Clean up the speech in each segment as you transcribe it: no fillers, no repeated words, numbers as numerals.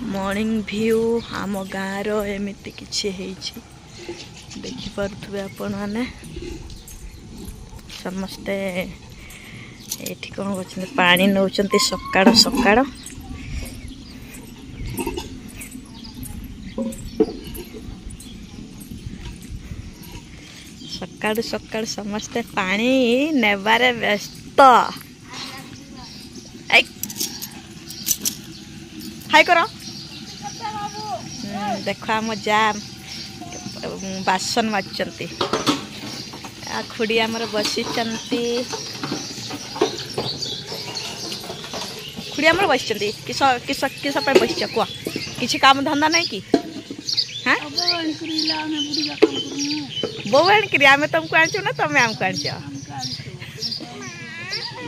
Morning view आम गाँव एमती किसी देखिपे आपण मैंने समस्ते ये कौन कर पानी नौ सकाळ सकाळ सकाळु सकाळु समस्ते पानी नेबारे व्यस्त। हाय करो देख आम जा बासन माजुंट खुड़ी आमर बसी खुड़ी आमर बस किस किस किस बस कह कि काम धंदा नहीं कि हाँ बो आनिक आम तुमको आनचु ना तुम आमको आनच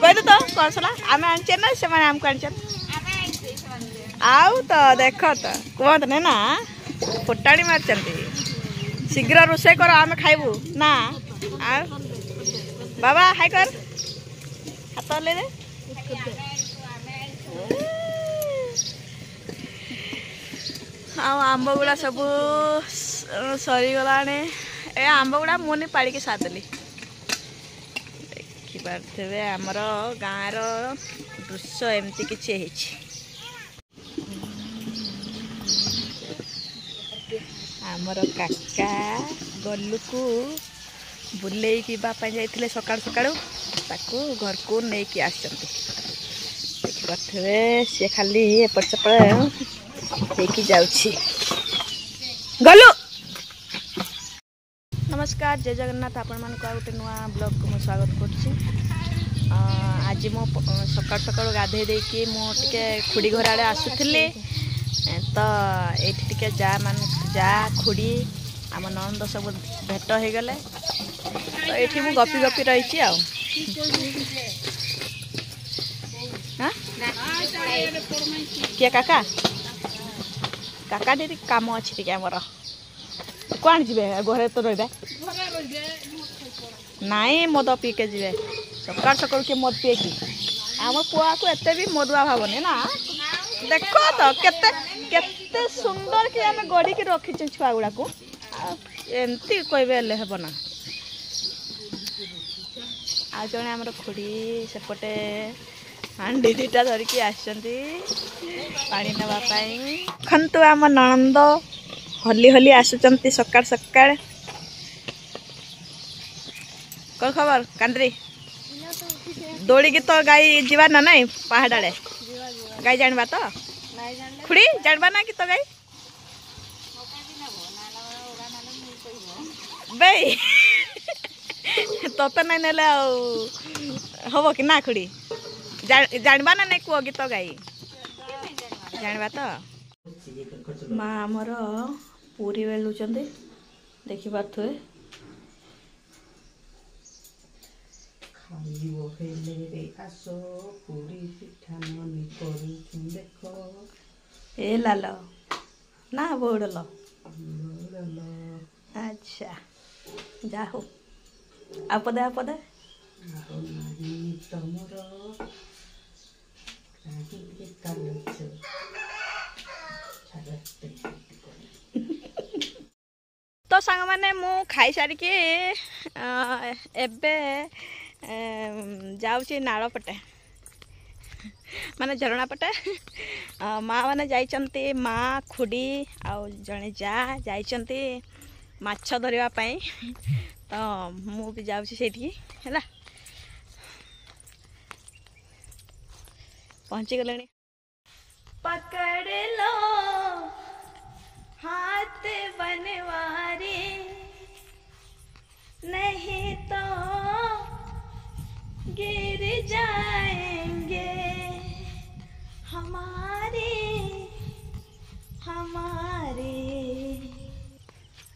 कह तो कौन सला आम आनचे ना से आमको आनच आउ तो देख तो कहते ना फुटाणी मार्च शीघ्र रोषे कर आम खाइबू ना बाबा हाय कर हाथ ले आंब गुड़ा सब सरीगला ए आंब गुड़ा मुझे पाड़ी सादली देखिपे आमर गाँव दृश्य एमती किसी आमर काका गलू को बुले जाते सकाल सकाल घर को लेकिन देखिपे सी खाली एपट सेपट जाऊँगी गलू। नमस्कार जय जगन्नाथ आपण मान गोटे नुआ ब्लॉग को मुझे स्वागत करुँची। आज मो सकाल सकाल गाधे देकी मुझे खुड़ी घर आड़े आसुली तो ये जा खुड़ी आम नंद सब भेट हो गले तो ये मु गपी गपी रही किए काका काका टी कम अच्छी आमर कौन जी घरे तो रही नाई मद पीके जी सकाल सकाल किए मद पीए कि आम पुआ को एत भी मदुआ भावनी ना देख तो केते सुंदर कि आम गड़ी की रखी छुआ गुड़ा को एमती कहबे हेबना आ जड़े आमर खुड़ी सेपटे हांडी दीटा धरिकी आनी नापाई खंतु आम ननंद हली हली आसुचंती सकाळ सकाळ कौन खबर कांद्री दौड़ी की तो गाई जीवा ना नहीं पहाड़ आड़े गाई जानवा तो खुड़ी जानवा ना कि तो गाई बे तो नहीं नेले हम कि ना खुड़ी जानवा ना नहीं कह गीत गाई जानवा तो माँ आमर पूरी बेलुं देखी पारे ए लाल ना बौड़ल अच्छा जा हो आपदे आपदे तो सांग मैंने मु खाई सारिकी एबे जाऊँगी नाल पटे माने झरणा पटे माँ मैंने जाइचंती माँ खुड़ी आउ जड़े जा जाइचंती माछ धरिबा पई तो मु भी जाऊँगी सेठी हैला पहुँची गले पकड़ लो हाथ बनवारी नहीं तो गिर जाएंगे हमारे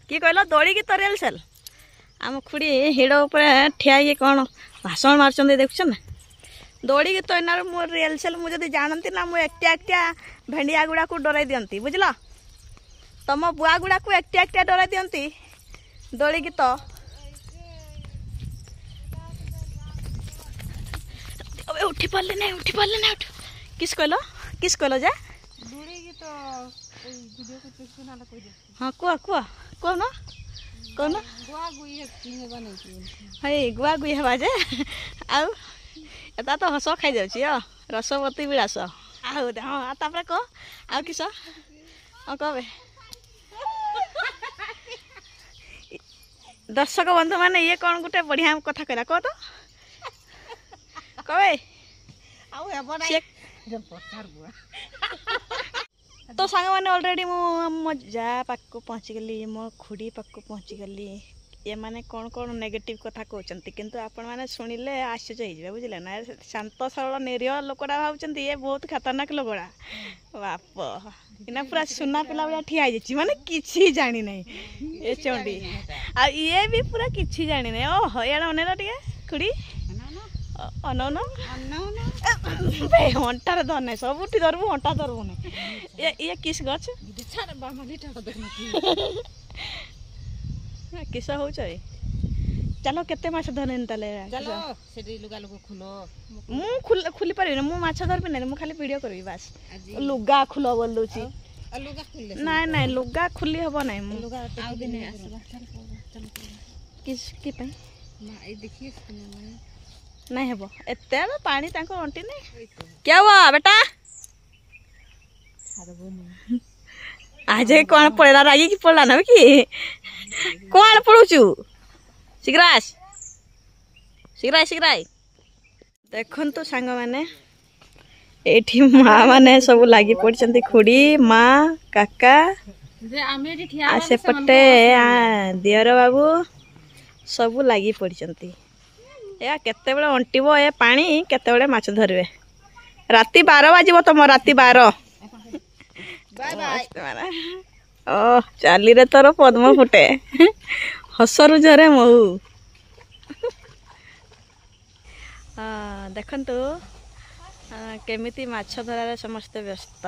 कि कहल दौड़ी की तो रिहर्सल आम खुड़ी हिड़ उपर ठिया ये कौन भाषण मार्च देखुन ना दौड़ी की तो इनार मो रिहर्सल मुझे जानती ना मुझे एकटिया भेंडिया गुड़ा को डर दिंती बुझल तुम बुआ गुड़ा को एकटिया डर दिंती दौड़ी की तो उठी पारे ना उठ किस कहल जा हाँ कुआ कुआ कौन कौन हई गुआ गुई हवा जे आउ एता तो हस खाई जाउची रसवती विलास आउ हाँ तापर कह आउ किस हाँ कहबे दर्शक बंधु मैंने ये कौन गोटे बढ़िया कथा कहला कह तो कहबे तो सांग मैंने ऑलरेडी मो जा पाक पहुँची गली मो खुड़ी पाक पहुँची गली ये माने कौन कौन नेगेटिव कथा कहते किंतु आपण मैंने शुणिले आश्चर्य हो बुझे ना शांत सरल निरीह लोकड़ा भावुं ये बहुत खतरनाक लोकड़ा बाप इना पूरा सुना पिला भाया ठिया माने किसी जानी नहीं ये चंडी आ ये भी पूरा किसी जानी नहीं ओह यार अनेला टिके खुड़ी अनौन अंटार धर ना सब धरबू अंटा धरबू ना ये किस गछ किस हो चलो केते माछ धरन ताले चलो सेठी लुगा लोग खुलो मु खुली पारि ना मु माछ धरबी ना मु खाली वीडियो करबी बस लुगा खुलो बोलुची लुगा खुले नहीं नहीं लुगा खुली हबो नहीं मु लुगा आ भी नहीं आसबा किस की पे ना ए देखिए नहीं हेबो एते पानी तांको अंटी नहीं क्या हुआ बेटा आज कौन पड़ेला रागी की पड़ला ना कि कौन पड़ुचु शीघ्रास शीघ्राय शीघ्राय देखन तो सांग माने एठी माँ माने सब लागी पड़छंती खुड़ी माँ काका आसे पटे दियर बाबू सब लागी पड़छंती या केते बेले अंटिबो ए पानी केते बेले माछ धरबे राती 12 बाजिबो तुम राती 12 बाय बाय ओ चाली रे तोर पद्म फुटे हसरु जरे महू देखंतु केमिति माछ धरारे समस्त व्यस्त।